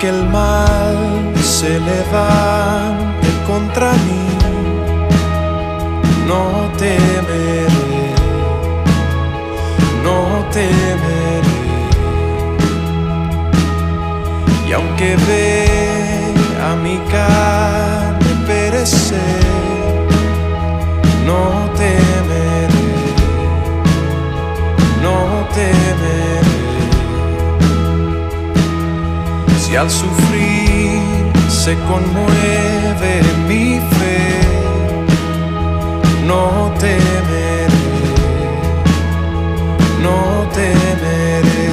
aunque el mal se levante contra mí, no temeré, no temeré. Y aunque vea mi carne perecer, no temeré, no temeré. Si al sufrir se conmueve mi fe, no temeré, no temeré.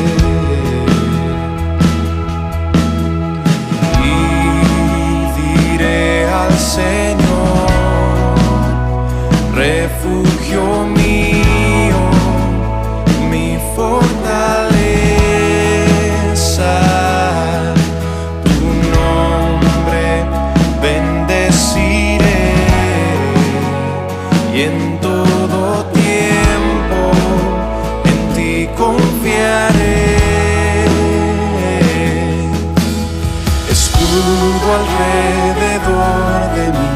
Y diré al Señor, refugio mío, mi fortaleza. Y en todo tiempo en ti confiaré. Escudo alrededor de mí,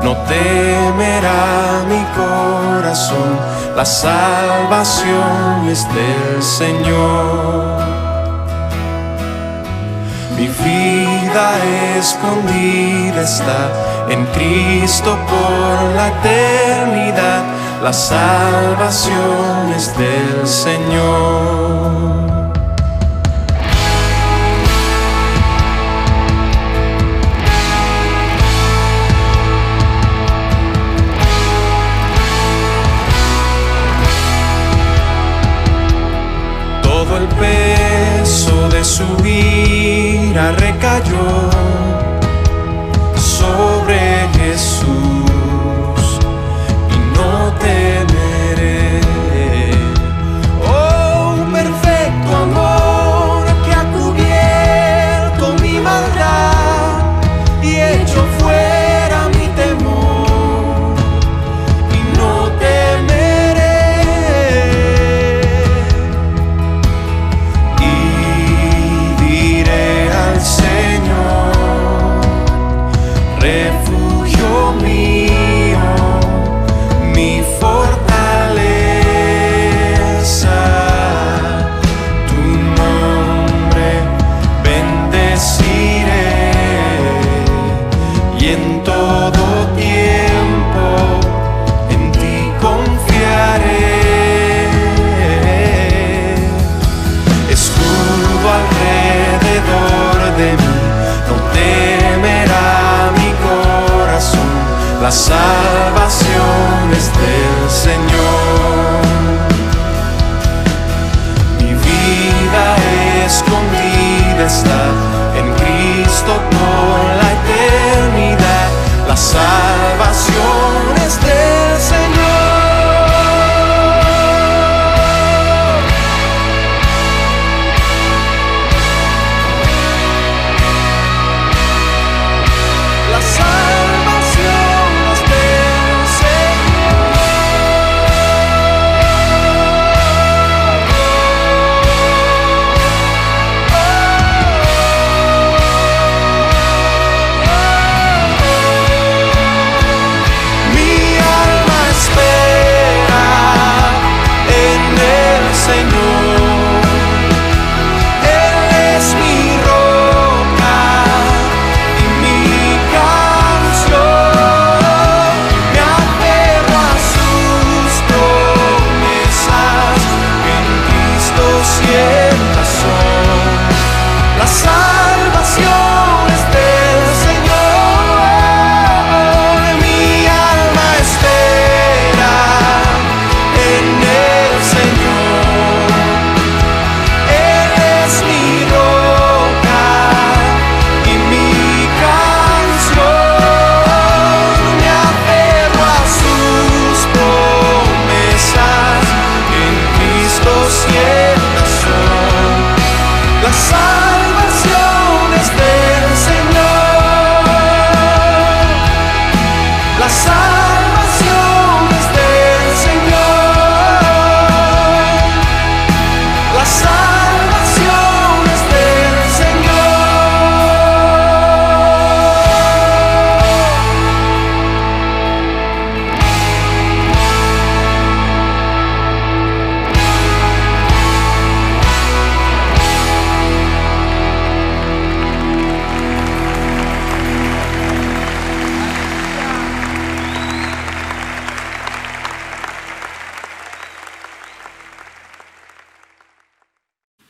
no temerá mi corazón. La salvación es del Señor. Mi vida escondida está en Cristo por la eternidad. La salvación es del Señor. Todo el peso de su ira recayó sobre Jesús y no temeré. Oh, perfecto amor que ha cubierto mi maldad y hecho fuera mi temor y no temeré. Y diré al Señor, refugio mío, mi fortaleza. Tu nombre bendeciré y en todo tiempo en ti confiaré. Escudo alrededor de mí, no temerá mi corazón. La salvación es del Señor.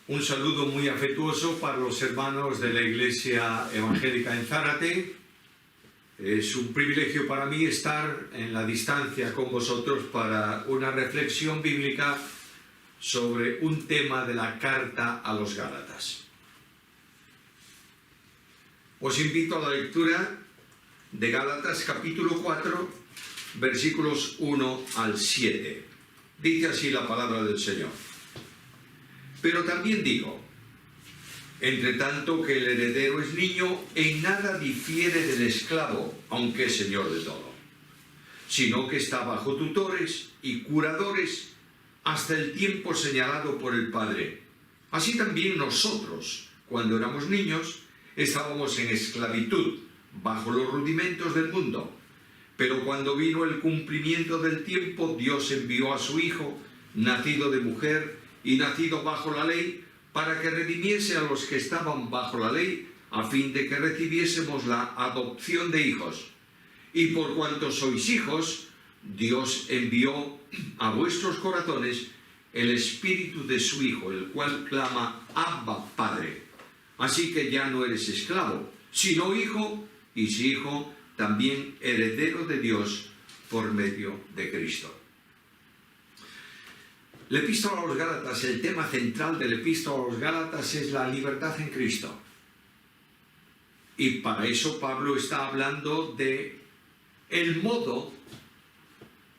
Un saludo muy afectuoso para los hermanos de la Iglesia Evangélica en Zárate. Es un privilegio para mí estar en la distancia con vosotros para una reflexión bíblica sobre un tema de la carta a los Gálatas. Os invito a la lectura de Gálatas capítulo 4, versículos 1 al 7. Dice así la palabra del Señor. Pero también digo, entre tanto que el heredero es niño, en nada difiere del esclavo, aunque es señor de todo, sino que está bajo tutores y curadores hasta el tiempo señalado por el Padre. Así también nosotros, cuando éramos niños, estábamos en esclavitud, bajo los rudimentos del mundo. Pero cuando vino el cumplimiento del tiempo, Dios envió a su Hijo, nacido de mujer y nacido bajo la ley, para que redimiese a los que estaban bajo la ley, a fin de que recibiésemos la adopción de hijos. Y por cuanto sois hijos, Dios envió a vuestros corazones el espíritu de su Hijo, el cual clama, Abba, Padre. Así que ya no eres esclavo, sino hijo, y si hijo, también heredero de Dios por medio de Cristo. La epístola a los Gálatas, el tema central de la epístola a los Gálatas es la libertad en Cristo. Y para eso Pablo está hablando de el modo,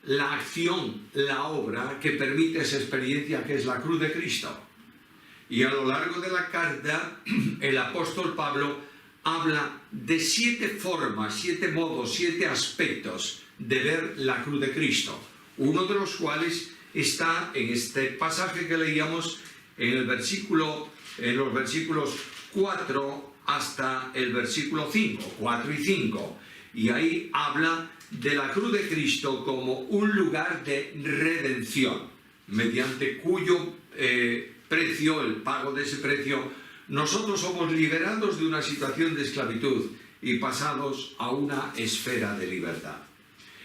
la acción, la obra que permite esa experiencia que es la cruz de Cristo. Y a lo largo de la carta, el apóstol Pablo habla de 7 formas, 7 modos, 7 aspectos de ver la cruz de Cristo. Uno de los cuales está en este pasaje que leíamos en los versículos 4 hasta el versículo 5, 4 y 5. Y ahí habla de la cruz de Cristo como un lugar de redención, mediante cuyo precio, el pago de ese precio, nosotros somos liberados de una situación de esclavitud y pasados a una esfera de libertad.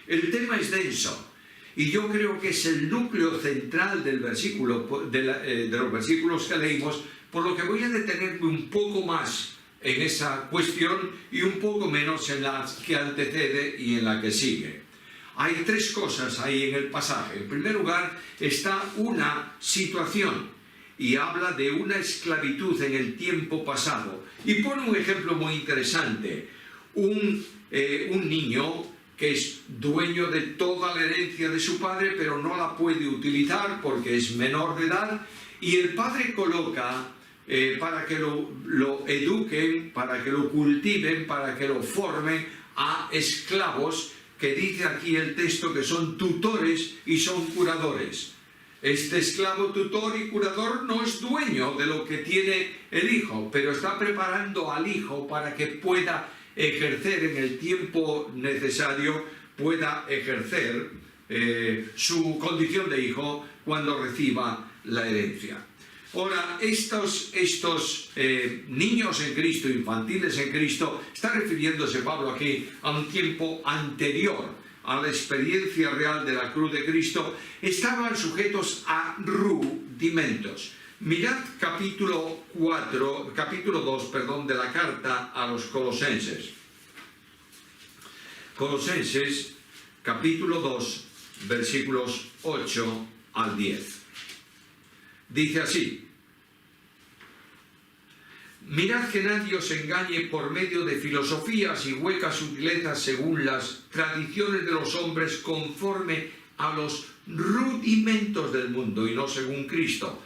El tema es denso. Y yo creo que es el núcleo central del versículo, de los versículos que leímos, por lo que voy a detenerme un poco más en esa cuestión y un poco menos en la que antecede y en la que sigue. Hay 3 cosas ahí en el pasaje. En primer lugar, está una situación y habla de una esclavitud en el tiempo pasado. Y pone un ejemplo muy interesante. Un niño que es dueño de toda la herencia de su padre, pero no la puede utilizar porque es menor de edad, y el padre coloca para que lo eduquen, para que lo cultiven, para que lo formen a esclavos, que dice aquí el texto que son tutores y son curadores. Este esclavo, tutor y curador no es dueño de lo que tiene el hijo, pero está preparando al hijo para que pueda ejercer en el tiempo necesario, pueda ejercer su condición de hijo cuando reciba la herencia. Ahora, estos niños en Cristo, infantiles en Cristo, está refiriéndose Pablo aquí a un tiempo anterior a la experiencia real de la cruz de Cristo, estaban sujetos a rudimentos. Mirad capítulo 2 de la carta a los Colosenses. Colosenses, capítulo 2, versículos 8 al 10. Dice así: Mirad que nadie os engañe por medio de filosofías y huecas sutilezas según las tradiciones de los hombres, conforme a los rudimentos del mundo y no según Cristo.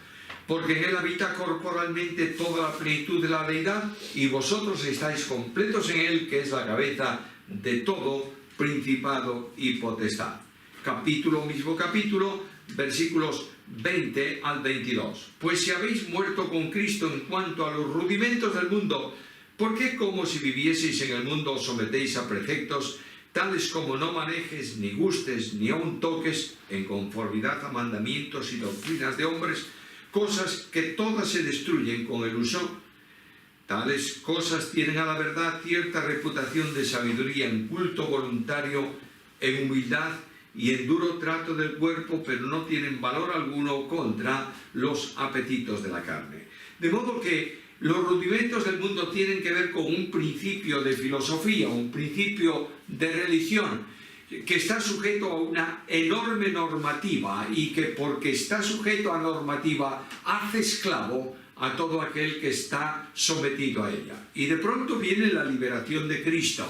Porque en él habita corporalmente toda la plenitud de la deidad, y vosotros estáis completos en él, que es la cabeza de todo principado y potestad. Mismo capítulo, versículos 20 al 22. Pues si habéis muerto con Cristo en cuanto a los rudimentos del mundo, ¿por qué como si vivieseis en el mundo os sometéis a preceptos tales como no manejes, ni gustes, ni aun toques, en conformidad a mandamientos y doctrinas de hombres, cosas que todas se destruyen con el uso? Tales cosas tienen a la verdad cierta reputación de sabiduría en culto voluntario, en humildad y en duro trato del cuerpo, pero no tienen valor alguno contra los apetitos de la carne. De modo que los rudimentos del mundo tienen que ver con un principio de filosofía, un principio de religión, que está sujeto a una enorme normativa y que porque está sujeto a normativa hace esclavo a todo aquel que está sometido a ella. Y de pronto viene la liberación de Cristo.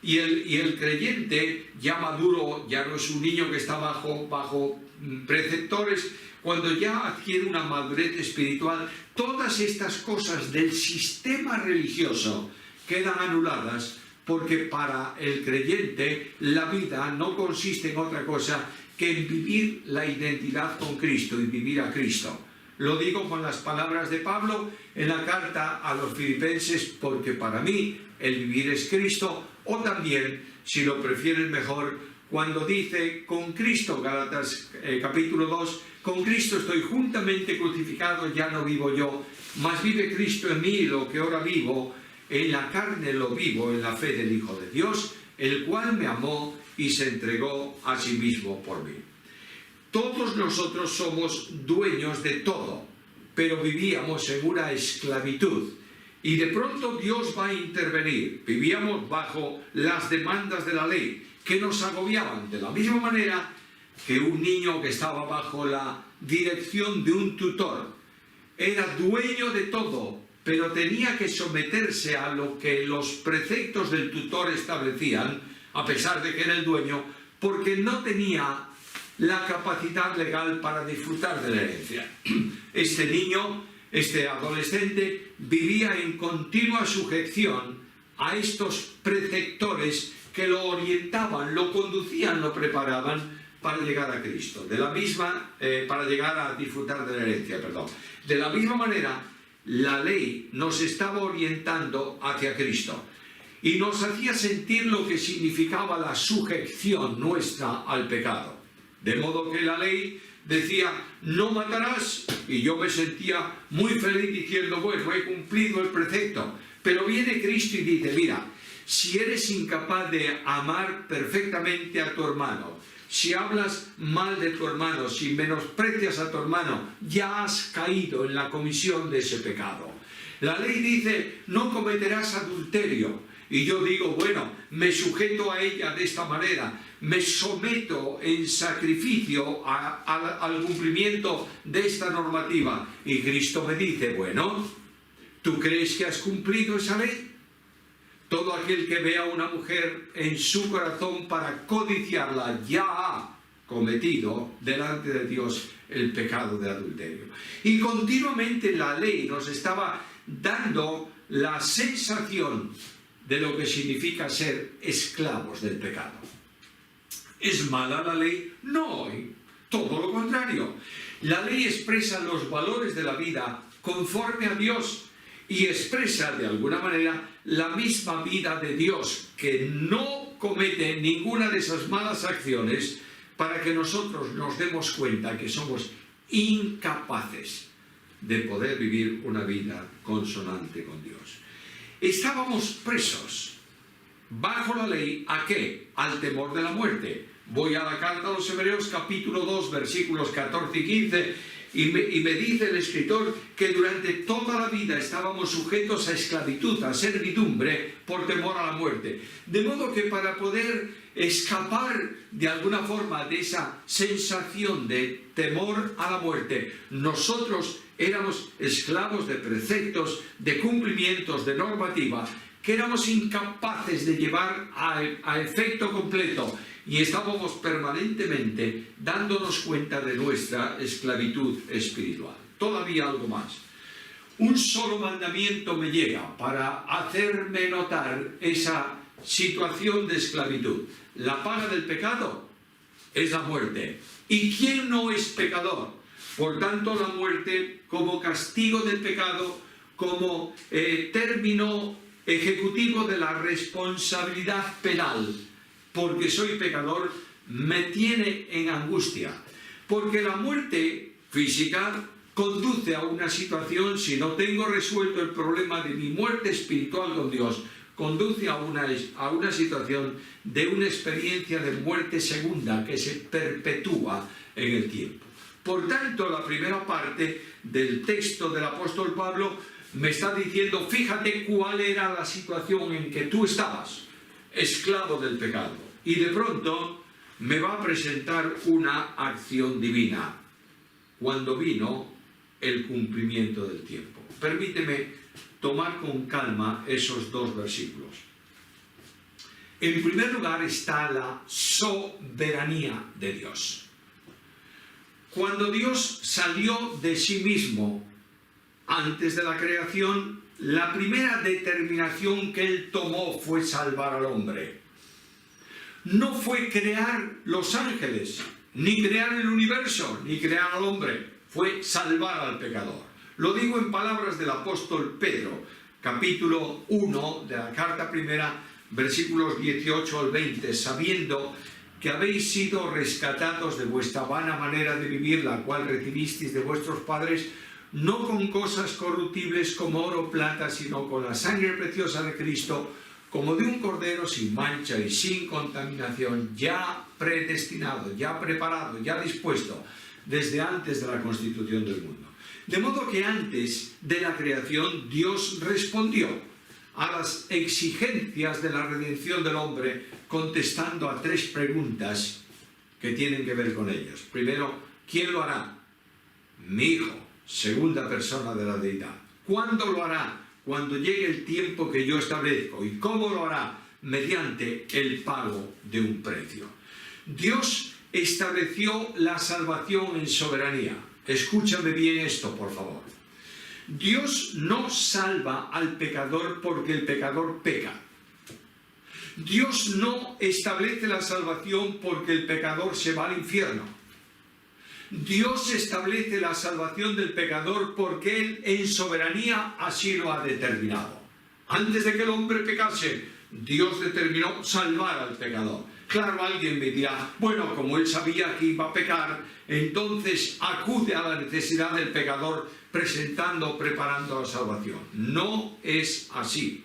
Y el creyente ya maduro, ya no es un niño que está bajo preceptores, cuando ya adquiere una madurez espiritual, todas estas cosas del sistema religioso quedan anuladas, porque para el creyente la vida no consiste en otra cosa que en vivir la identidad con Cristo y vivir a Cristo. Lo digo con las palabras de Pablo en la carta a los Filipenses, porque para mí el vivir es Cristo, o también, si lo prefieren mejor, cuando dice con Cristo, Gálatas capítulo 2, con Cristo estoy juntamente crucificado, ya no vivo yo, mas vive Cristo en mí, lo que ahora vivo, en la carne lo vivo, en la fe del Hijo de Dios, el cual me amó y se entregó a sí mismo por mí. Todos nosotros somos dueños de todo, pero vivíamos en una esclavitud. Y de pronto Dios va a intervenir. Vivíamos bajo las demandas de la ley, que nos agobiaban de la misma manera que un niño que estaba bajo la dirección de un tutor. Era dueño de todo, pero tenía que someterse a lo que los preceptos del tutor establecían, a pesar de que era el dueño, porque no tenía la capacidad legal para disfrutar de la herencia. Este niño, este adolescente, vivía en continua sujeción a estos preceptores que lo orientaban, lo conducían, lo preparaban para llegar a Cristo. Para llegar a disfrutar de la herencia, perdón. De la misma manera, la ley nos estaba orientando hacia Cristo y nos hacía sentir lo que significaba la sujeción nuestra al pecado. De modo que la ley decía, no matarás, y yo me sentía muy feliz diciendo, bueno, he cumplido el precepto. Pero viene Cristo y dice, mira, si eres incapaz de amar perfectamente a tu hermano, si hablas mal de tu hermano, si menosprecias a tu hermano, ya has caído en la comisión de ese pecado. La ley dice, no cometerás adulterio. Y yo digo, bueno, me sujeto a ella de esta manera, me someto en sacrificio al cumplimiento de esta normativa. Y Cristo me dice, bueno, ¿tú crees que has cumplido esa ley? Todo aquel que vea a una mujer en su corazón para codiciarla ya ha cometido delante de Dios el pecado de adulterio. Y continuamente la ley nos estaba dando la sensación de lo que significa ser esclavos del pecado. ¿Es mala la ley? No, todo lo contrario. La ley expresa los valores de la vida conforme a Dios y expresa de alguna manera la misma vida de Dios, que no comete ninguna de esas malas acciones, para que nosotros nos demos cuenta que somos incapaces de poder vivir una vida consonante con Dios. Estábamos presos bajo la ley, ¿a qué? Al temor de la muerte. Voy a la carta a los Hebreos capítulo 2 versículos 14 y 15 y me dice el escritor que durante toda la vida estábamos sujetos a esclavitud, a servidumbre por temor a la muerte. De modo que para poder escapar de alguna forma de esa sensación de temor a la muerte, nosotros éramos esclavos de preceptos, de cumplimientos, de normativa, que éramos incapaces de llevar a efecto completo, y estábamos permanentemente dándonos cuenta de nuestra esclavitud espiritual. Todavía algo más. Un solo mandamiento me llega para hacerme notar esa situación de esclavitud. La paga del pecado es la muerte. ¿Y quién no es pecador? Por tanto, la muerte como castigo del pecado, como término ejecutivo de la responsabilidad penal, porque soy pecador, me tiene en angustia. Porque la muerte física conduce a una situación, si no tengo resuelto el problema de mi muerte espiritual con Dios, conduce a una situación de una experiencia de muerte segunda que se perpetúa en el tiempo. Por tanto, la primera parte del texto del apóstol Pablo me está diciendo, fíjate cuál era la situación en que tú estabas, esclavo del pecado. Y de pronto me va a presentar una acción divina, cuando vino el cumplimiento del tiempo. Permíteme tomar con calma esos dos versículos. En primer lugar está la soberanía de Dios. Cuando Dios salió de sí mismo antes de la creación, la primera determinación que Él tomó fue salvar al hombre. No fue crear los ángeles, ni crear el universo, ni crear al hombre. Fue salvar al pecador. Lo digo en palabras del apóstol Pedro, capítulo 1 de la carta primera, versículos 18 al 20, sabiendo que habéis sido rescatados de vuestra vana manera de vivir, la cual recibisteis de vuestros padres, no con cosas corruptibles como oro o plata, sino con la sangre preciosa de Cristo, como de un cordero sin mancha y sin contaminación, ya predestinado, ya preparado, ya dispuesto, desde antes de la constitución del mundo. De modo que antes de la creación, Dios respondió a las exigencias de la redención del hombre, contestando a tres preguntas que tienen que ver con ellos. Primero, ¿quién lo hará? Mi Hijo, segunda persona de la deidad. ¿Cuándo lo hará? Cuando llegue el tiempo que yo establezco. ¿Y cómo lo hará? Mediante el pago de un precio. Dios estableció la salvación en soberanía. Escúchame bien esto, por favor. Dios no salva al pecador porque el pecador peca. Dios no establece la salvación porque el pecador se va al infierno. Dios establece la salvación del pecador porque Él en soberanía así lo ha determinado. Antes de que el hombre pecase, Dios determinó salvar al pecador. Claro, alguien me dirá, bueno, como Él sabía que iba a pecar, entonces acude a la necesidad del pecador preparando la salvación. No es así.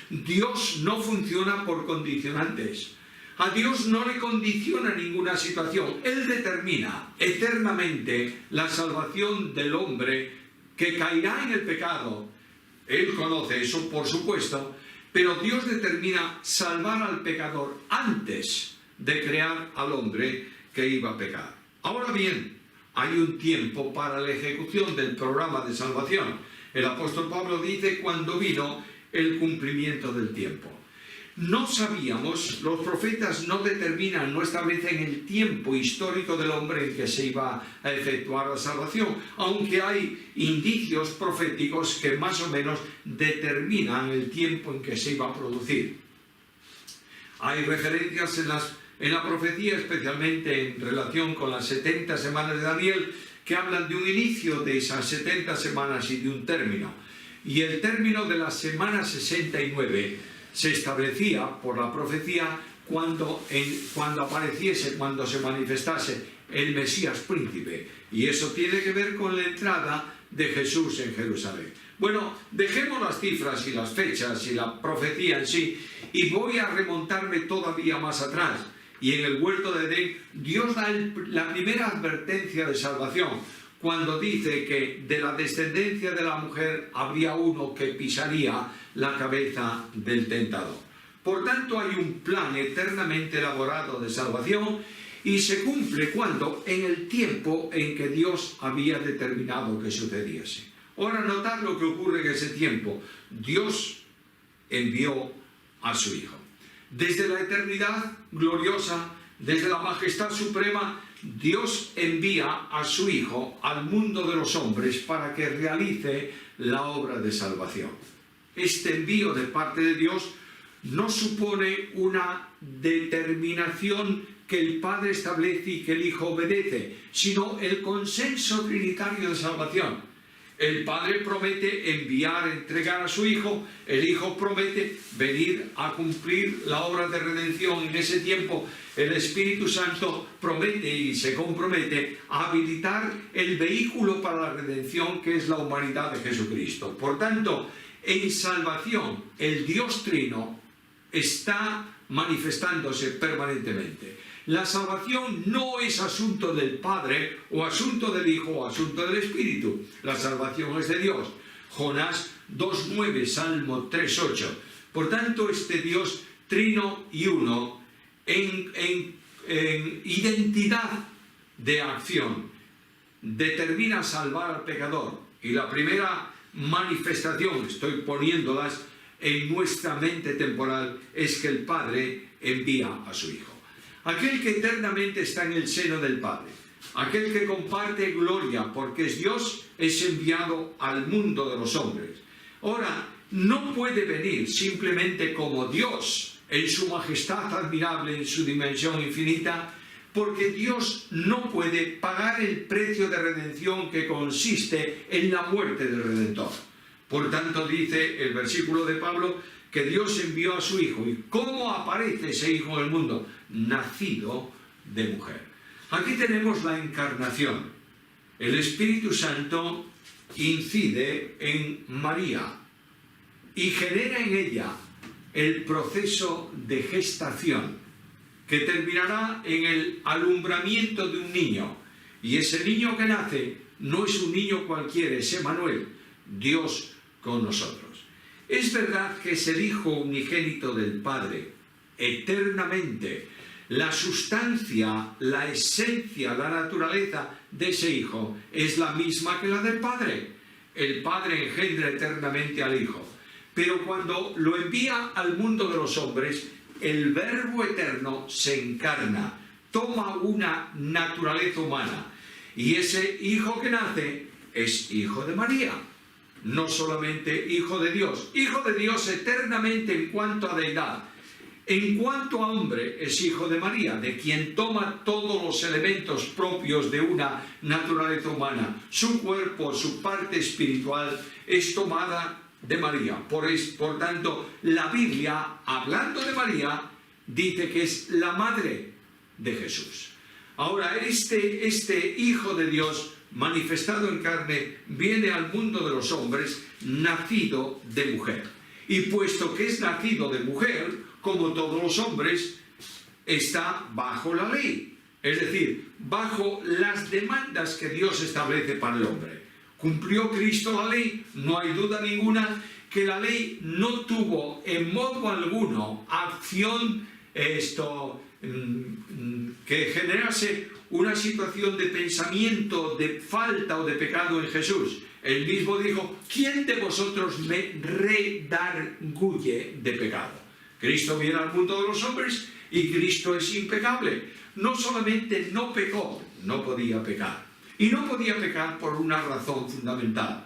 Dios no funciona por condicionantes. A Dios no le condiciona ninguna situación. Él determina eternamente la salvación del hombre que caerá en el pecado. Él conoce eso, por supuesto, pero Dios determina salvar al pecador antes de crear al hombre que iba a pecar. Ahora bien, hay un tiempo para la ejecución del programa de salvación. El apóstol Pablo dice cuando vino el cumplimiento del tiempo. No sabíamos, los profetas no determinan, no establecen el tiempo histórico del hombre en que se iba a efectuar la salvación, aunque hay indicios proféticos que más o menos determinan el tiempo en que se iba a producir. Hay referencias en la profecía, especialmente en relación con las 70 semanas de Daniel, que hablan de un inicio de esas 70 semanas y de un término. Y el término de la semana 69 se establecía por la profecía cuando apareciese, cuando se manifestase el Mesías príncipe. Y eso tiene que ver con la entrada de Jesús en Jerusalén. Bueno, dejemos las cifras y las fechas y la profecía en sí, y voy a remontarme todavía más atrás. Y en el huerto de Edén, Dios da la primera advertencia de salvación, cuando dice que de la descendencia de la mujer habría uno que pisaría la cabeza del tentador. Por tanto, hay un plan eternamente elaborado de salvación y se cumple cuando en el tiempo en que Dios había determinado que sucediese. Ahora, notad lo que ocurre en ese tiempo. Dios envió a su Hijo. Desde la eternidad gloriosa, desde la majestad suprema, Dios envía a su Hijo al mundo de los hombres para que realice la obra de salvación. Este envío de parte de Dios no supone una determinación que el Padre establece y que el Hijo obedece, sino el consenso trinitario de salvación. El Padre promete enviar, entregar a su Hijo, el Hijo promete venir a cumplir la obra de redención. En ese tiempo el Espíritu Santo promete y se compromete a habilitar el vehículo para la redención, que es la humanidad de Jesucristo. Por tanto, en salvación el Dios Trino está manifestándose permanentemente. La salvación no es asunto del Padre, o asunto del Hijo, o asunto del Espíritu. La salvación es de Dios. Jonás 2:9, Salmo 3:8. Por tanto, este Dios trino y uno, en identidad de acción, determina salvar al pecador. Y la primera manifestación, estoy poniéndolas en nuestra mente temporal, es que el Padre envía a su Hijo. Aquel que eternamente está en el seno del Padre, aquel que comparte gloria porque es Dios, es enviado al mundo de los hombres. Ahora, no puede venir simplemente como Dios en su majestad admirable, en su dimensión infinita, porque Dios no puede pagar el precio de redención que consiste en la muerte del Redentor. Por tanto, dice el versículo de Pablo que Dios envió a su Hijo. ¿Y cómo aparece ese Hijo en el mundo? Nacido de mujer. Aquí tenemos la encarnación. El Espíritu Santo incide en María y genera en ella el proceso de gestación, que terminará en el alumbramiento de un niño. Y ese niño que nace no es un niño cualquiera, es Emmanuel, Dios con nosotros. Es verdad que es el Hijo unigénito del Padre, eternamente. La sustancia, la esencia, la naturaleza de ese Hijo es la misma que la del Padre. El Padre engendra eternamente al Hijo. Pero cuando lo envía al mundo de los hombres, el Verbo eterno se encarna, toma una naturaleza humana. Y ese Hijo que nace es Hijo de María, no solamente Hijo de Dios eternamente en cuanto a deidad. En cuanto a hombre, es Hijo de María, de quien toma todos los elementos propios de una naturaleza humana. Su cuerpo, su parte espiritual, es tomada de María. Por tanto, la Biblia, hablando de María, dice que es la madre de Jesús. Ahora, este Hijo de Dios, manifestado en carne, viene al mundo de los hombres, nacido de mujer. Y puesto que es nacido de mujer, como todos los hombres, está bajo la ley. Es decir, bajo las demandas que Dios establece para el hombre. ¿Cumplió Cristo la ley? No hay duda ninguna que la ley no tuvo en modo alguno acción que generase una situación de pensamiento, de falta o de pecado en Jesús. Él mismo dijo: ¿quién de vosotros me redarguye de pecado? Cristo viene al mundo de los hombres y Cristo es impecable. No solamente no pecó, no podía pecar. Y no podía pecar por una razón fundamental.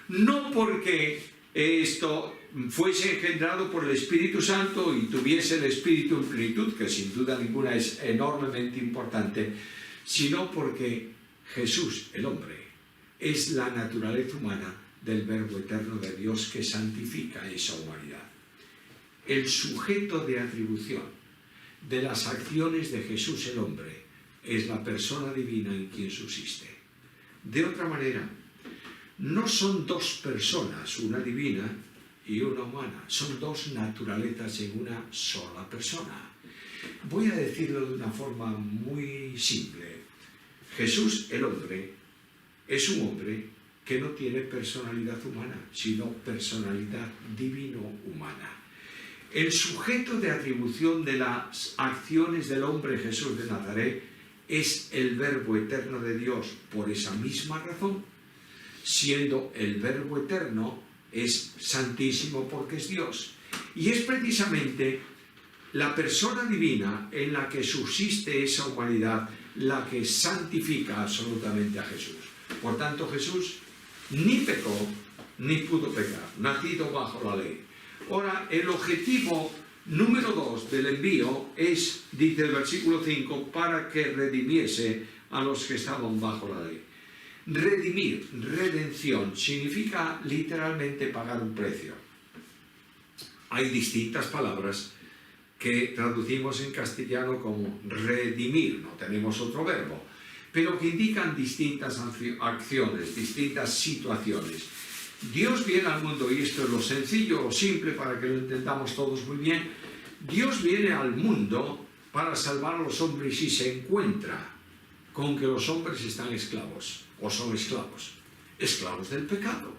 No porque esto fuese engendrado por el Espíritu Santo y tuviese el Espíritu en plenitud, que sin duda ninguna es enormemente importante, sino porque Jesús, el hombre, es la naturaleza humana del Verbo eterno de Dios que santifica esa humanidad. El sujeto de atribución de las acciones de Jesús el hombre es la persona divina en quien subsiste. De otra manera, no son dos personas, una divina y una humana, son dos naturalezas en una sola persona. Voy a decirlo de una forma muy simple. Jesús, el hombre, es un hombre que no tiene personalidad humana, sino personalidad divino-humana. El sujeto de atribución de las acciones del hombre Jesús de Nazaret es el Verbo eterno de Dios por esa misma razón, siendo el Verbo eterno es santísimo porque es Dios. Y es precisamente la persona divina en la que subsiste esa humanidad la que santifica absolutamente a Jesús. Por tanto, Jesús ni pecó ni pudo pecar, nacido bajo la ley. Ahora, el objetivo número 2 del envío es, dice el versículo 5, para que redimiese a los que estaban bajo la ley. Redimir, redención, significa literalmente pagar un precio. Hay distintas palabras que traducimos en castellano como redimir, no tenemos otro verbo, pero que indican distintas acciones, distintas situaciones. Dios viene al mundo, y esto es lo sencillo o simple para que lo entendamos todos muy bien. Dios viene al mundo para salvar a los hombres y se encuentra con que los hombres están esclavos, o son esclavos, esclavos del pecado.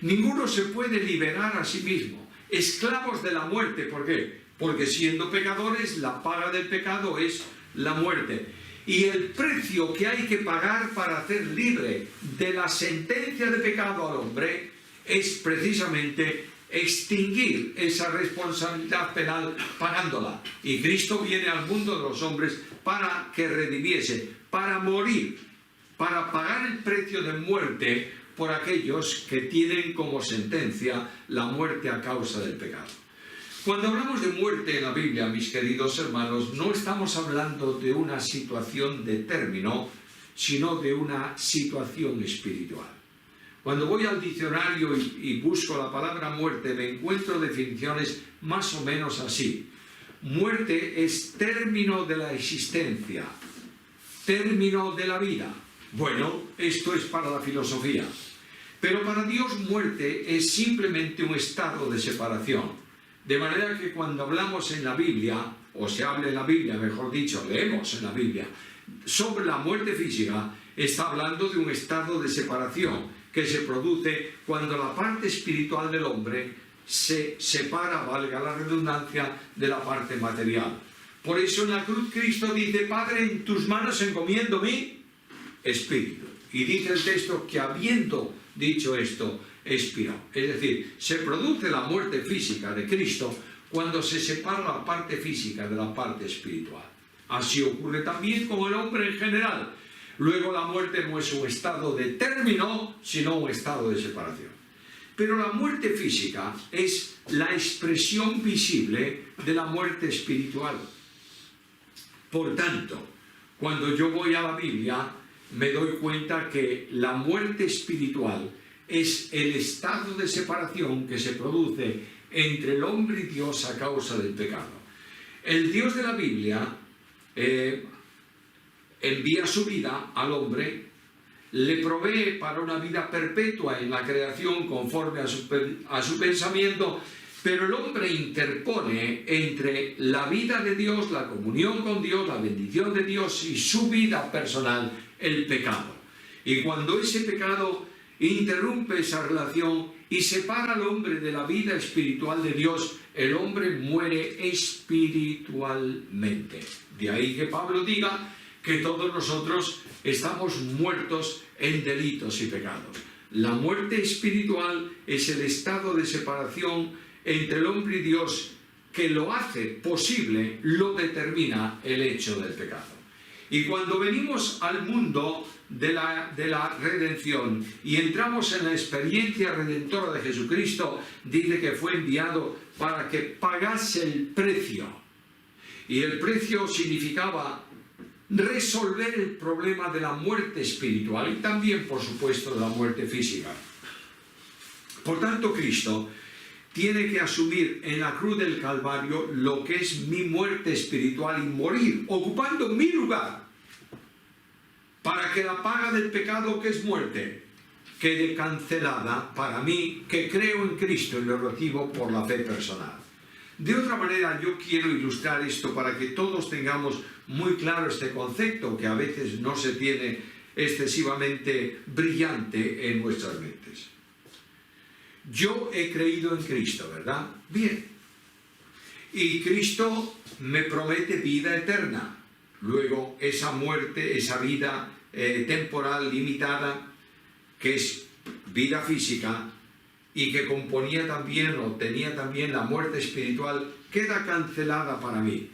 Ninguno se puede liberar a sí mismo, esclavos de la muerte. ¿Por qué? Porque siendo pecadores, la paga del pecado es la muerte. Y el precio que hay que pagar para hacer libre de la sentencia de pecado al hombre es precisamente extinguir esa responsabilidad penal pagándola. Y Cristo viene al mundo de los hombres para que redimiese, para morir, para pagar el precio de muerte por aquellos que tienen como sentencia la muerte a causa del pecado. Cuando hablamos de muerte en la Biblia, mis queridos hermanos, no estamos hablando de una situación de término, sino de una situación espiritual. Cuando voy al diccionario y busco la palabra muerte, me encuentro definiciones más o menos así. Muerte es término de la existencia, término de la vida. Bueno, esto es para la filosofía. Pero para Dios muerte es simplemente un estado de separación. De manera que cuando hablamos en la Biblia, o se habla en la Biblia, mejor dicho, leemos en la Biblia, sobre la muerte física, está hablando de un estado de separación que se produce cuando la parte espiritual del hombre se separa, valga la redundancia, de la parte material. Por eso en la cruz Cristo dice: Padre, en tus manos encomiendo mi espíritu. Y dice el texto que habiendo dicho esto, expiró. Es decir, se produce la muerte física de Cristo cuando se separa la parte física de la parte espiritual. Así ocurre también con el hombre en general. Luego la muerte no es un estado de término, sino un estado de separación. Pero la muerte física es la expresión visible de la muerte espiritual. Por tanto, cuando yo voy a la Biblia, me doy cuenta que la muerte espiritual es el estado de separación que se produce entre el hombre y Dios a causa del pecado. El Dios de la Biblia envía su vida al hombre, le provee para una vida perpetua en la creación conforme a su pensamiento, pero el hombre interpone entre la vida de Dios, la comunión con Dios, la bendición de Dios y su vida personal, el pecado. Y cuando ese pecado interrumpe esa relación y separa al hombre de la vida espiritual de Dios, el hombre muere espiritualmente. De ahí que Pablo diga que todos nosotros estamos muertos en delitos y pecados. La muerte espiritual es el estado de separación entre el hombre y Dios que lo hace posible, lo determina el hecho del pecado. Y cuando venimos al mundo de la redención y entramos en la experiencia redentora de Jesucristo, dice que fue enviado para que pagase el precio. Y el precio significaba resolver el problema de la muerte espiritual y también, por supuesto, de la muerte física. Por tanto, Cristo tiene que asumir en la cruz del Calvario lo que es mi muerte espiritual y morir, ocupando mi lugar, para que la paga del pecado, que es muerte, quede cancelada para mí, que creo en Cristo y lo recibo por la fe personal. De otra manera, yo quiero ilustrar esto para que todos tengamos muy claro este concepto que a veces no se tiene excesivamente brillante en nuestras mentes. Yo he creído en Cristo, ¿verdad? Bien. Y Cristo me promete vida eterna. Luego, esa muerte, esa vida temporal limitada, que es vida física, y que componía también o tenía también la muerte espiritual, queda cancelada para mí.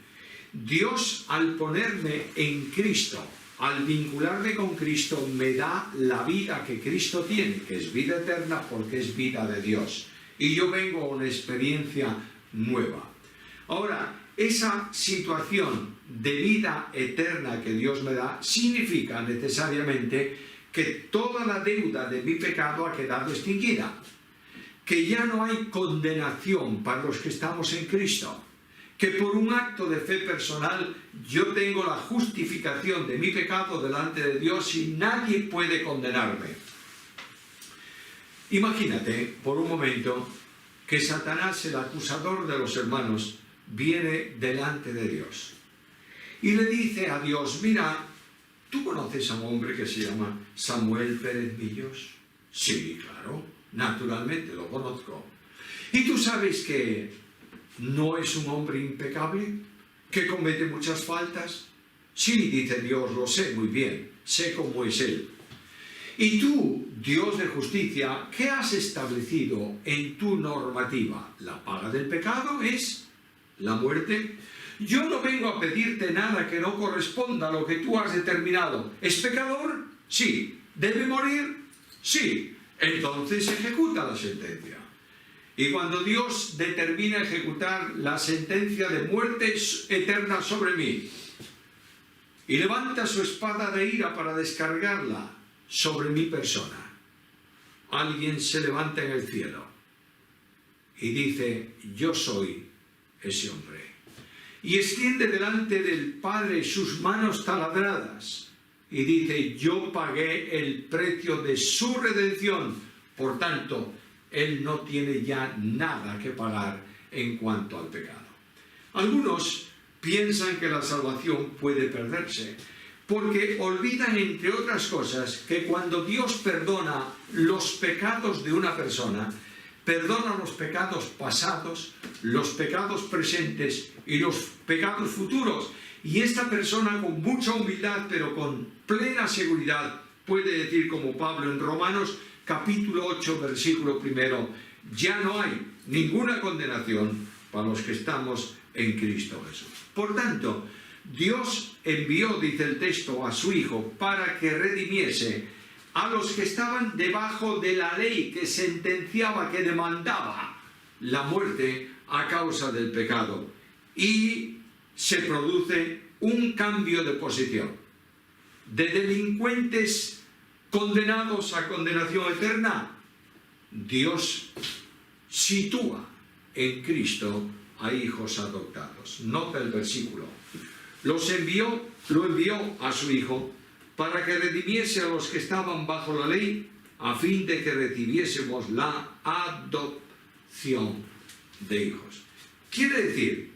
Dios, al ponerme en Cristo, al vincularme con Cristo, me da la vida que Cristo tiene, que es vida eterna porque es vida de Dios. Y yo vengo a una experiencia nueva. Ahora, esa situación de vida eterna que Dios me da significa necesariamente que toda la deuda de mi pecado ha quedado extinguida, que ya no hay condenación para los que estamos en Cristo, que por un acto de fe personal yo tengo la justificación de mi pecado delante de Dios y nadie puede condenarme. Imagínate por un momento que Satanás, el acusador de los hermanos, viene delante de Dios y le dice a Dios, mira, ¿tú conoces a un hombre que se llama Samuel Pérez Millos? Sí, claro, naturalmente lo conozco. ¿Y tú sabes que no es un hombre impecable? ¿Que comete muchas faltas? Sí, dice Dios, lo sé muy bien, sé cómo es él. Y tú, Dios de justicia, ¿qué has establecido en tu normativa? ¿La paga del pecado es la muerte? Yo no vengo a pedirte nada que no corresponda a lo que tú has determinado. ¿Es pecador? Sí. ¿Debe morir? Sí. Entonces ejecuta la sentencia. Y cuando Dios determina ejecutar la sentencia de muerte eterna sobre mí, y levanta su espada de ira para descargarla sobre mi persona, alguien se levanta en el cielo y dice, yo soy ese hombre. Y extiende delante del Padre sus manos taladradas y dice, yo pagué el precio de su redención, por tanto, Él no tiene ya nada que pagar en cuanto al pecado. Algunos piensan que la salvación puede perderse, porque olvidan, entre otras cosas, que cuando Dios perdona los pecados de una persona, perdona los pecados pasados, los pecados presentes y los pecados futuros. Y esta persona, con mucha humildad, pero con plena seguridad, puede decir como Pablo en Romanos capítulo 8, versículo 1, ya no hay ninguna condenación para los que estamos en Cristo Jesús. Por tanto, Dios envió, dice el texto, a su Hijo para que redimiese a los que estaban debajo de la ley que sentenciaba, que demandaba la muerte a causa del pecado. Y se produce un cambio de posición. De delincuentes condenados a condenación eterna, Dios sitúa en Cristo a hijos adoptados. Nota el versículo. Lo envió a su Hijo para que redimiese a los que estaban bajo la ley, a fin de que recibiésemos la adopción de hijos. Quiere decir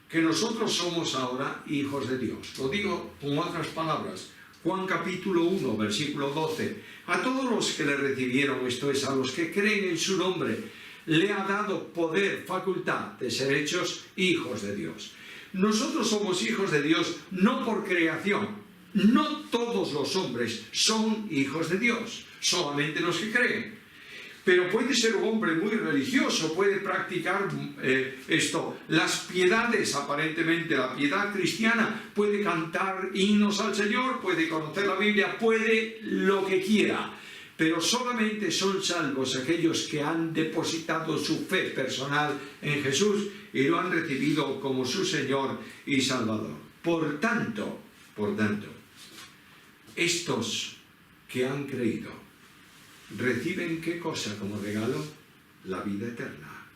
que nosotros somos ahora hijos de Dios. Lo digo con otras palabras. Juan capítulo 1, versículo 12. A todos los que le recibieron, esto es, a los que creen en su nombre, le ha dado poder, facultad de ser hechos hijos de Dios. Nosotros somos hijos de Dios no por creación. No todos los hombres son hijos de Dios, solamente los que creen. Pero puede ser un hombre muy religioso, puede practicar las piedades, aparentemente la piedad cristiana, puede cantar himnos al Señor, puede conocer la Biblia, puede lo que quiera. Pero solamente son salvos aquellos que han depositado su fe personal en Jesús y lo han recibido como su Señor y Salvador. Por tanto, estos que han creído reciben ¿qué cosa como regalo? La vida eterna.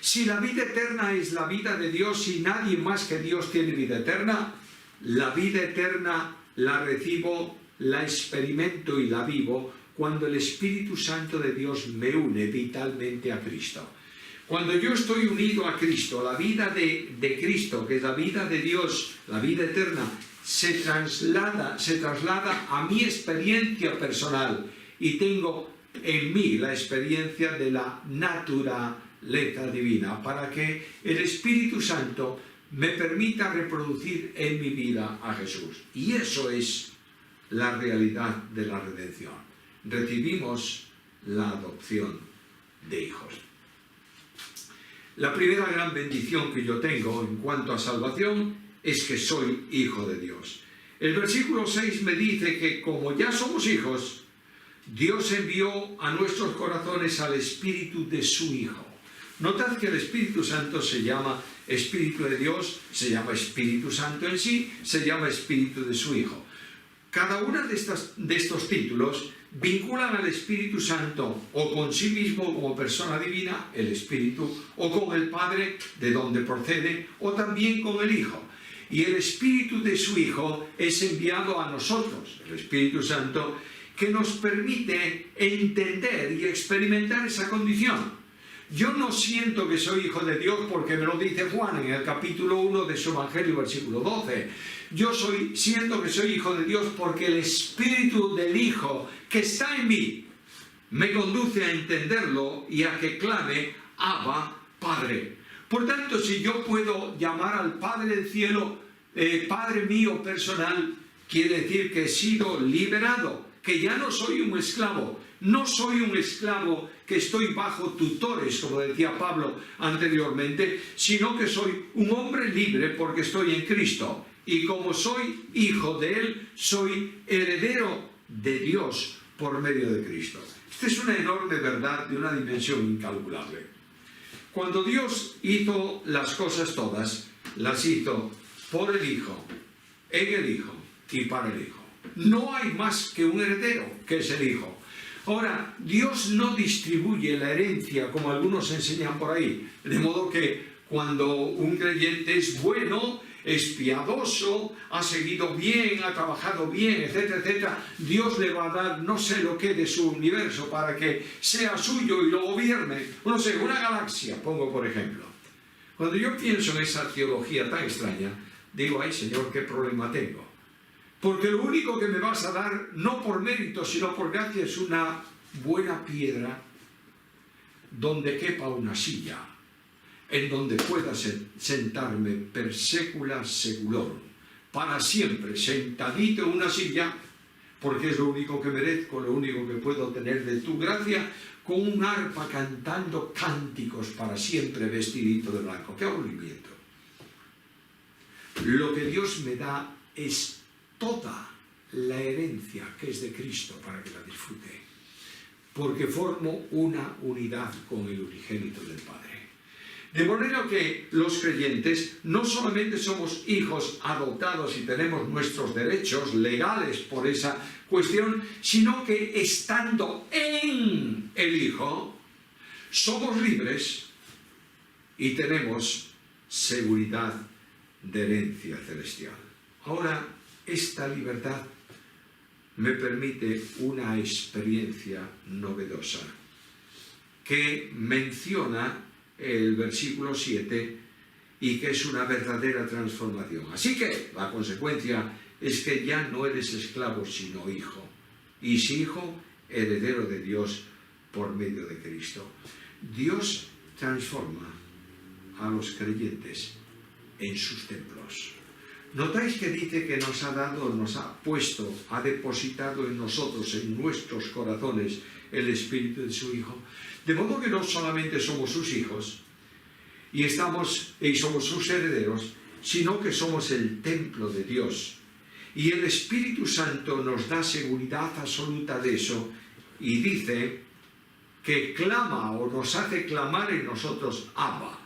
Si la vida eterna es la vida de Dios y nadie más que Dios tiene vida eterna, la vida eterna la recibo, la experimento y la vivo cuando el Espíritu Santo de Dios me une vitalmente a Cristo. Cuando yo estoy unido a Cristo, la vida de Cristo, que es la vida de Dios, la vida eterna, se traslada a mi experiencia personal y tengo en mí la experiencia de la naturaleza divina para que el Espíritu Santo me permita reproducir en mi vida a Jesús. Y eso es la realidad de la redención. Recibimos la adopción de hijos. La primera gran bendición que yo tengo en cuanto a salvación es que soy hijo de Dios. El versículo 6 me dice que como ya somos hijos, Dios envió a nuestros corazones al Espíritu de su Hijo. Notad que el Espíritu Santo se llama Espíritu de Dios, se llama Espíritu Santo en sí, se llama Espíritu de su Hijo. Cada uno de estos títulos vinculan al Espíritu Santo o con sí mismo como persona divina, el Espíritu, o con el Padre, de donde procede, o también con el Hijo. Y el Espíritu de su Hijo es enviado a nosotros, el Espíritu Santo, que nos permite entender y experimentar esa condición. Yo no siento que soy hijo de Dios porque me lo dice Juan en el capítulo 1 de su Evangelio, versículo 12. Yo siento que soy hijo de Dios porque el Espíritu del Hijo que está en mí me conduce a entenderlo y a que clame Abba, Padre. Por tanto, si yo puedo llamar al Padre del cielo Padre mío personal, quiere decir que he sido liberado, que ya no soy un esclavo. No soy un esclavo que estoy bajo tutores, como decía Pablo anteriormente, sino que soy un hombre libre porque estoy en Cristo. Y como soy hijo de Él, soy heredero de Dios por medio de Cristo. Esta es una enorme verdad de una dimensión incalculable. Cuando Dios hizo las cosas todas, las hizo por el Hijo, en el Hijo y para el Hijo. No hay más que un heredero, que es el Hijo. Ahora, Dios no distribuye la herencia como algunos enseñan por ahí, de modo que cuando un creyente es bueno, es piadoso, ha seguido bien, ha trabajado bien, etcétera, etcétera, Dios le va a dar no sé lo que de su universo para que sea suyo y lo gobierne. No sé, una galaxia, pongo por ejemplo. Cuando yo pienso en esa teología tan extraña, digo, ay Señor, ¿qué problema tengo? Porque lo único que me vas a dar, no por mérito, sino por gracia, es una buena piedra donde quepa una silla, en donde pueda sentarme per secula seculorum, para siempre, sentadito en una silla, porque es lo único que merezco, lo único que puedo tener de tu gracia, con un arpa cantando cánticos para siempre vestidito de blanco. ¡Qué aburrimiento! Lo que Dios me da es toda la herencia que es de Cristo para que la disfrute, porque formo una unidad con el unigénito del Padre. De manera que los creyentes no solamente somos hijos adoptados y tenemos nuestros derechos legales por esa cuestión, sino que estando en el Hijo, somos libres y tenemos seguridad de herencia celestial. Ahora, esta libertad me permite una experiencia novedosa que menciona el versículo 7 y que es una verdadera transformación. Así que la consecuencia es que ya no eres esclavo sino hijo, y si hijo, heredero de Dios por medio de Cristo. Dios transforma a los creyentes en sus templos. ¿Notáis que dice que nos ha dado, nos ha puesto, ha depositado en nosotros, en nuestros corazones, el Espíritu de su Hijo? De modo que no solamente somos sus hijos y somos sus herederos, sino que somos el templo de Dios. Y el Espíritu Santo nos da seguridad absoluta de eso y dice que clama o nos hace clamar en nosotros Abba.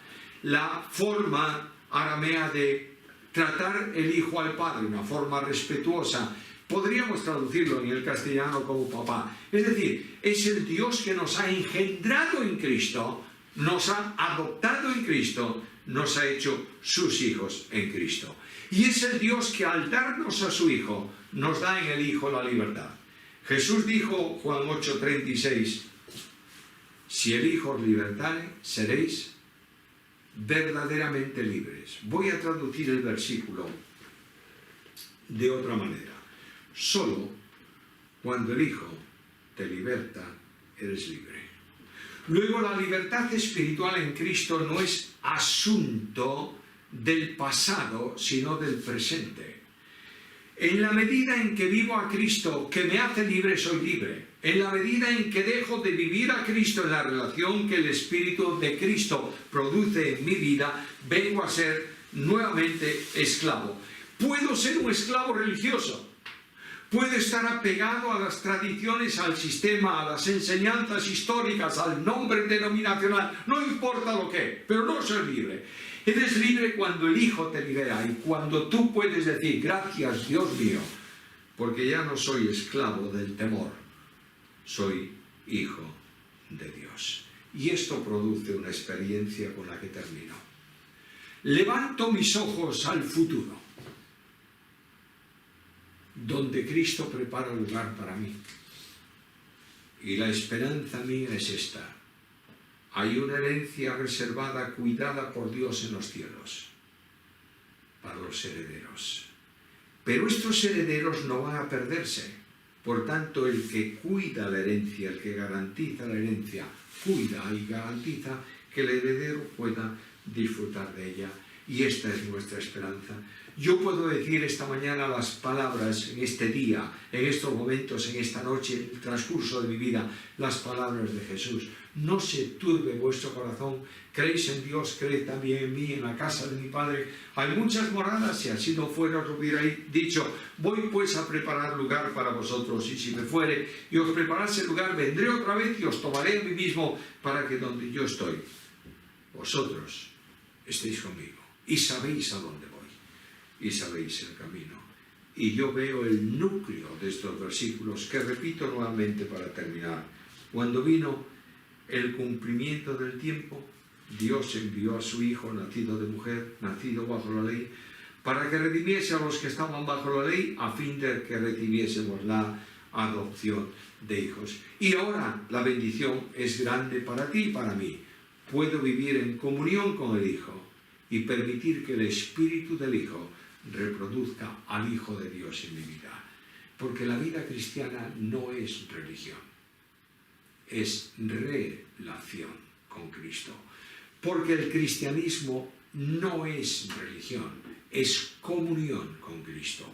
La forma aramea de tratar el hijo al padre, una forma respetuosa. Podríamos traducirlo en el castellano como papá. Es decir, es el Dios que nos ha engendrado en Cristo, nos ha adoptado en Cristo, nos ha hecho sus hijos en Cristo. Y es el Dios que al darnos a su Hijo, nos da en el Hijo la libertad. Jesús dijo, Juan 8:36, si el Hijo os libertare, seréis verdaderamente libres. Voy a traducir el versículo de otra manera. Solo cuando el Hijo te liberta, eres libre. Luego, la libertad espiritual en Cristo no es asunto del pasado, sino del presente. En la medida en que vivo a Cristo, que me hace libre, soy libre. En la medida en que dejo de vivir a Cristo en la relación que el Espíritu de Cristo produce en mi vida, vengo a ser nuevamente esclavo. Puedo ser un esclavo religioso. Puedo estar apegado a las tradiciones, al sistema, a las enseñanzas históricas, al nombre denominacional. No importa lo que, pero no soy libre. Eres libre cuando el Hijo te libera y cuando tú puedes decir, gracias Dios mío, porque ya no soy esclavo del temor, soy hijo de Dios. Y esto produce una experiencia con la que termino. Levanto mis ojos al futuro, donde Cristo prepara lugar para mí. Y la esperanza mía es esta, hay una herencia reservada, cuidada por Dios en los cielos, para los herederos. Pero estos herederos no van a perderse. Por tanto, el que cuida la herencia, el que garantiza la herencia, cuida y garantiza que el heredero pueda disfrutar de ella. Y esta es nuestra esperanza. Yo puedo decir esta mañana las palabras, en este día, en estos momentos, en esta noche, en el transcurso de mi vida, las palabras de Jesús. No se turbe vuestro corazón, creéis en Dios, creed también en mí, en la casa de mi Padre. Hay muchas moradas, si así no fuera os hubiera dicho, voy pues a preparar lugar para vosotros, y si me fuere y os preparase lugar, vendré otra vez y os tomaré a mí mismo, para que donde yo estoy, vosotros estéis conmigo, y sabéis a dónde voy, y sabéis el camino. Y yo veo el núcleo de estos versículos, que repito nuevamente para terminar. Cuando vino el cumplimiento del tiempo, Dios envió a su Hijo, nacido de mujer, nacido bajo la ley, para que redimiese a los que estaban bajo la ley, a fin de que recibiésemos la adopción de hijos. Y ahora la bendición es grande para ti y para mí. Puedo vivir en comunión con el Hijo y permitir que el Espíritu del Hijo reproduzca al Hijo de Dios en mi vida. Porque la vida cristiana no es religión, es relación con Cristo. Porque el cristianismo no es religión, es comunión con Cristo.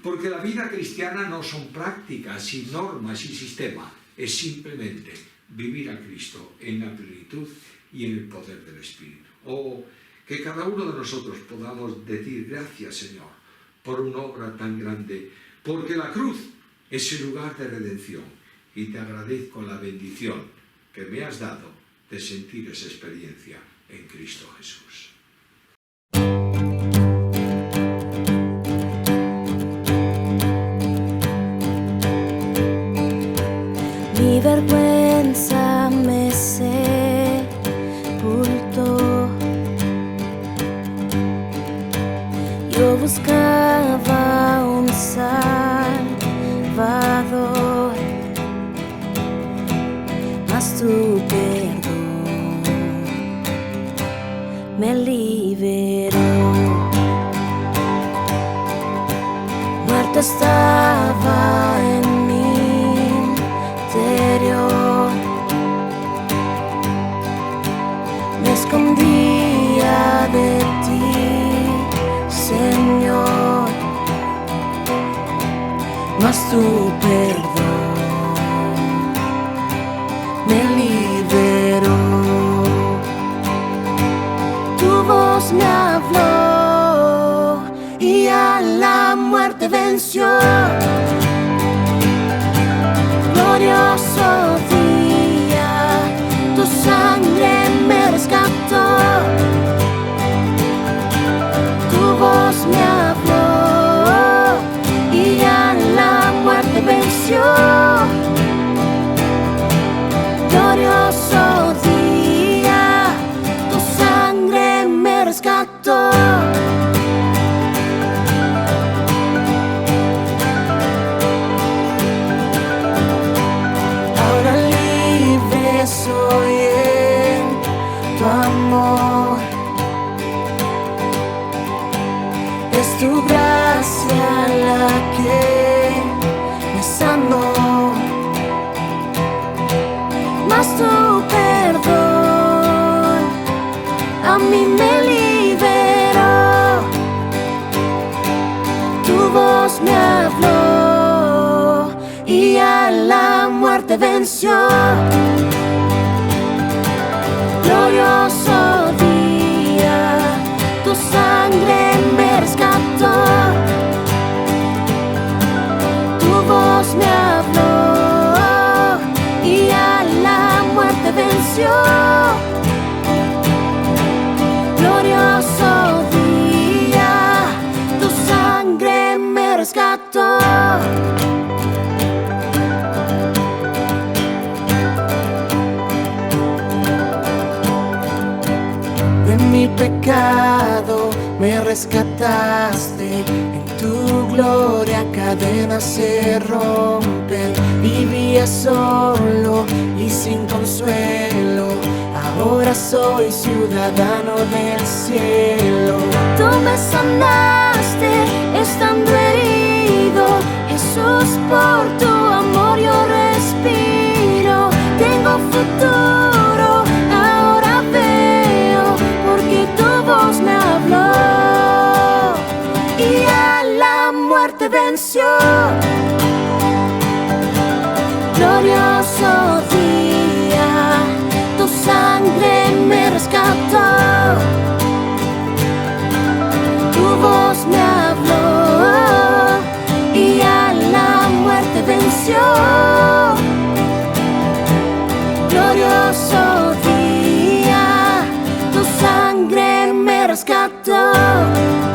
Porque la vida cristiana no son prácticas y normas y sistema, es simplemente vivir a Cristo en la plenitud y en el poder del Espíritu. Oh, que cada uno de nosotros podamos decir gracias, Señor, por una obra tan grande, porque la cruz es el lugar de redención, y te agradezco la bendición que me has dado de sentir esa experiencia en Cristo Jesús. Mi vergüenza me sepultó. Yo buscaba un Salvador, mas tu perdón me liberó. Muerto estaba en mi interior, me escondía de ti, Señor, mas tu perdón me liberó. Tu voz me habló y a la muerte venció. Glorioso día, tu sangre me rescató. Tu voz me habló y a la muerte venció. Glorioso día, tu sangre me rescató. Ahora libre soy en tu amor. Es tu gracia la que me sanó, mas tu perdón a mí me liberó. Tu voz me habló y a la muerte venció. Glorioso día, tu sangre me rescató. Tu voz me habló y a la muerte venció. Glorioso día, tu sangre me rescató. De mi pecado me rescataste, en tu gloria cadenas se rompen. Vivía solo y sin consuelo, ahora soy ciudadano del cielo. Tú me sanaste estando herido, Jesús, por tu amor yo respiro. Tengo futuro, ahora veo, porque tu voz me habló y a la muerte venció. Glorioso día, tu sangre me rescató, tu voz me habló y a la muerte venció. Glorioso día, tu sangre me rescató.